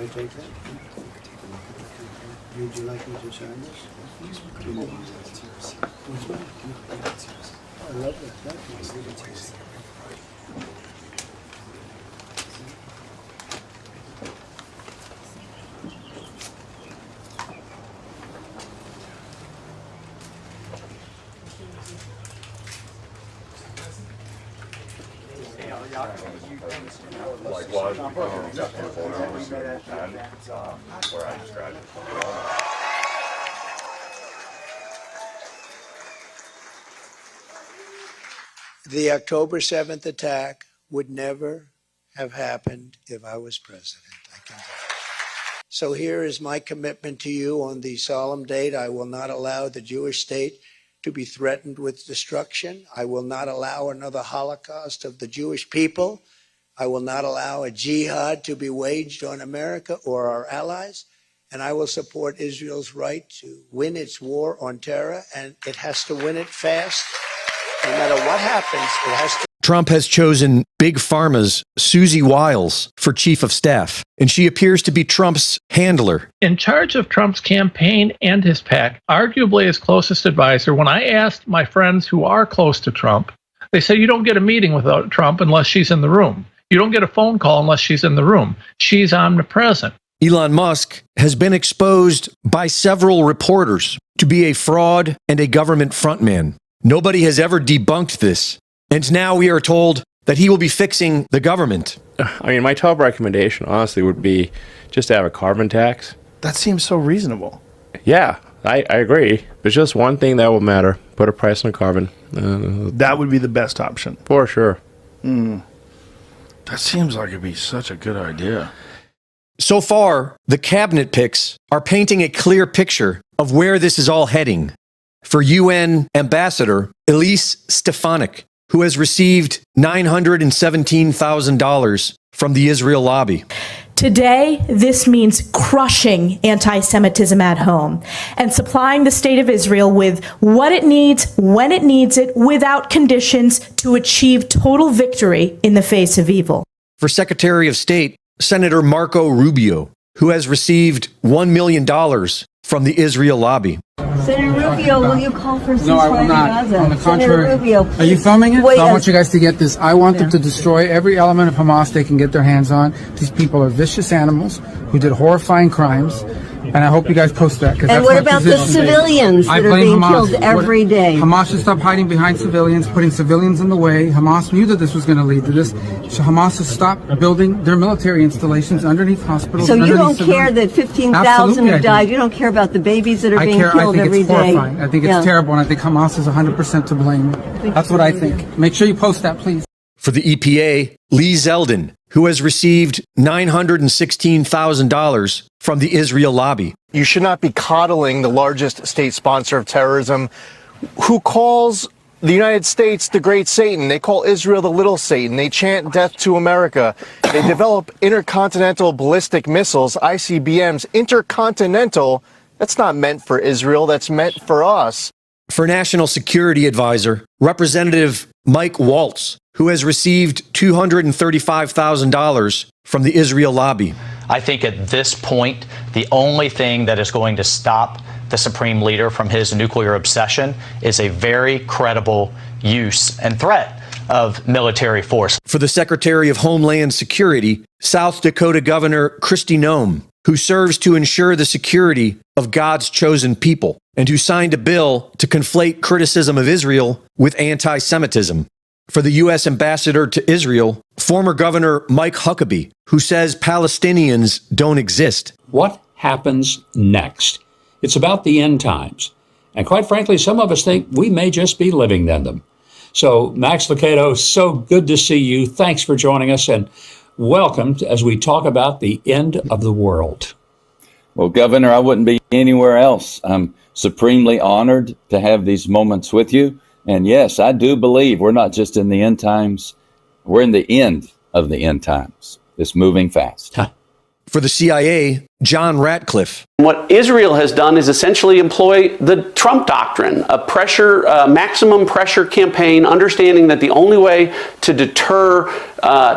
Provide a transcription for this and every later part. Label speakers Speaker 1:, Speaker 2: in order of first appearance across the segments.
Speaker 1: I take that? Would you like me to sign this? Which one? Oh, I love that. Thank you.
Speaker 2: Likewise, and where I described it.
Speaker 1: The October 7th attack would never have happened if I was president. I can tell you. So here is my commitment to you on the solemn date. I will not allow the Jewish state to be threatened with destruction. I will not allow another Holocaust of the Jewish people. I will not allow a jihad to be waged on America or our allies. And I will support Israel's right to win its war on terror. And it has to win it fast. No matter what happens, it has to.
Speaker 3: Trump has chosen Big Pharma's Susie Wiles for chief of staff, and she appears to be Trump's handler.
Speaker 4: In charge of Trump's campaign and his PAC, arguably his closest advisor, when I asked my friends who are close to Trump, they say you don't get a meeting without Trump unless she's in the room. You don't get a phone call unless she's in the room. She's omnipresent.
Speaker 3: Elon Musk has been exposed by several reporters to be a fraud and a government frontman. Nobody has ever debunked this. And now we are told that he will be fixing the government.
Speaker 5: I mean, my top recommendation, honestly, would be just to have a carbon tax.
Speaker 6: That seems so reasonable.
Speaker 5: Yeah, I agree. There's just one thing that will matter. Put a price on carbon.
Speaker 6: That would be the best option.
Speaker 5: For sure.
Speaker 6: That seems like it'd be such a good idea.
Speaker 3: So far, the cabinet picks are painting a clear picture of where this is all heading. For UN Ambassador Elise Stefanik, who has received $917,000 from the Israel lobby.
Speaker 7: Today, this means crushing anti-Semitism at home and supplying the state of Israel with what it needs, when it needs it, without conditions to achieve total victory in the face of evil.
Speaker 3: For Secretary of State, Senator Marco Rubio, who has received $1 million from the Israel lobby.
Speaker 8: Senator Rubio, will you call for a ceasefire?
Speaker 9: No, I will not. On the contrary.
Speaker 8: Rubio,
Speaker 9: are you filming it? So I want you guys to get this. I want them to destroy every element of Hamas they can get their hands on. These people are vicious animals who did horrifying crimes. And I hope you guys post that.
Speaker 8: And what about the civilians that are being killed every day?
Speaker 9: Hamas should stop hiding behind civilians, putting civilians in the way. Hamas knew that this was going to lead to this. So Hamas has stopped building their military installations underneath hospitals.
Speaker 8: So you don't care that 15,000 have died? You don't care about the babies that are being killed every day?
Speaker 9: I think it's horrifying. I think it's terrible, and I think Hamas is 100% to blame. That's what I think. Make sure you post that, please.
Speaker 3: For the EPA, Lee Zeldin, who has received $916,000 from the Israel lobby.
Speaker 10: You should not be coddling the largest state sponsor of terrorism, who calls the United States the great Satan. They call Israel the little Satan. They chant death to America. They develop intercontinental ballistic missiles, ICBMs, intercontinental. That's not meant for Israel. That's meant for us.
Speaker 3: For National Security Advisor, Representative Mike Waltz, who has received $235,000 from the Israel lobby.
Speaker 11: I think at this point, the only thing that is going to stop the Supreme Leader from his nuclear obsession is a very credible use and threat of military force.
Speaker 3: For the Secretary of Homeland Security, South Dakota Governor Kristi Noem, who serves to ensure the security of God's chosen people, and who signed a bill to conflate criticism of Israel with anti-Semitism. For the U.S. Ambassador to Israel, former Governor Mike Huckabee, who says Palestinians don't exist.
Speaker 12: What happens next? It's about the end times. And quite frankly, some of us think we may just be living in them. So, Max Lucado, so good to see you. Thanks for joining us, and welcome as we talk about the end of the world.
Speaker 13: Well, Governor, I wouldn't be anywhere else. I'm supremely honored to have these moments with you. And yes, I do believe we're not just in the end times, we're in the end of the end times. It's moving fast.
Speaker 3: For the CIA, John Ratcliffe.
Speaker 14: What Israel has done is essentially employ the Trump doctrine, a maximum pressure campaign, understanding that the only way to deter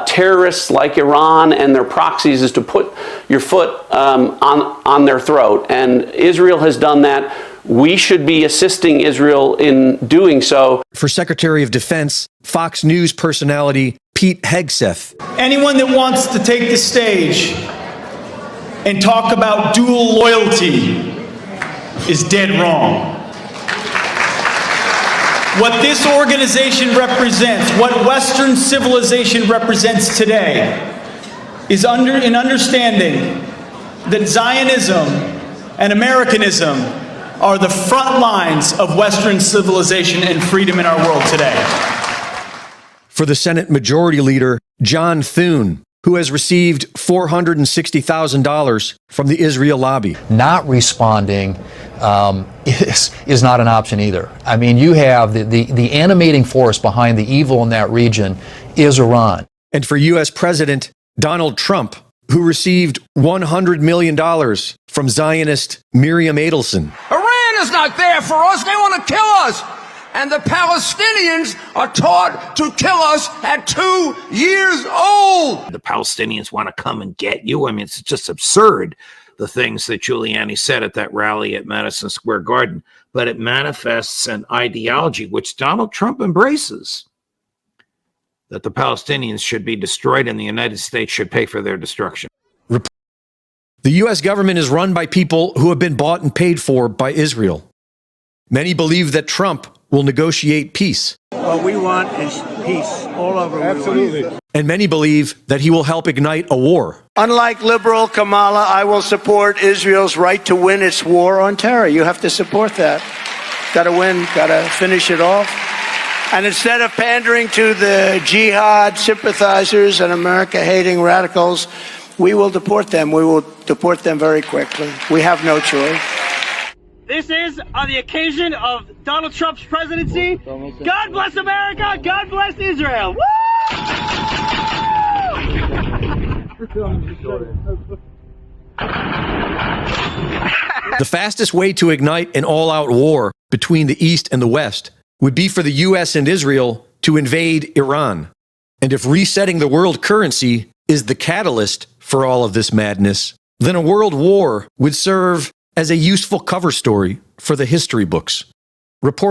Speaker 14: terrorists like Iran and their proxies is to put your foot on their throat. And Israel has done that. We should be assisting Israel in doing so.
Speaker 3: For Secretary of Defense, Fox News personality Pete Hegseth.
Speaker 15: Anyone that wants to take the stage and talk about dual loyalty is dead wrong. What this organization represents, what Western civilization represents today, is an understanding that Zionism and Americanism are the front lines of Western civilization and freedom in our world today.
Speaker 3: For the Senate Majority Leader, John Thune, who has received $460,000 from the Israel lobby.
Speaker 16: Not responding is not an option either. I mean, you have the animating force behind the evil in that region is Iran.
Speaker 3: And for U.S. President Donald Trump, who received $100 million from Zionist Miriam Adelson.
Speaker 17: Iran is not there for us. They want to kill us. And the Palestinians are taught to kill us at 2 years old.
Speaker 18: The Palestinians want to come and get you. I mean, it's just absurd, the things that Giuliani said at that rally at Madison Square Garden. But it manifests an ideology which Donald Trump embraces, that the Palestinians should be destroyed and the United States should pay for their destruction.
Speaker 3: The U.S. government is run by people who have been bought and paid for by Israel. Many believe that Trump will negotiate peace.
Speaker 1: What we want is peace all over. Absolutely.
Speaker 3: And many believe that he will help ignite a war.
Speaker 1: Unlike liberal Kamala, I will support Israel's right to win its war on terror. You have to support that. Got to win, got to finish it off. And instead of pandering to the jihad sympathizers and America-hating radicals, we will deport them. We will deport them very quickly. We have no choice.
Speaker 19: This is on the occasion of Donald Trump's presidency. God bless America. God bless Israel. Woo!
Speaker 3: The fastest way to ignite an all-out war between the East and the West would be for the U.S. and Israel to invade Iran. And if resetting the world currency is the catalyst for all of this madness, then a world war would serve as a useful cover story for the history books. Reporting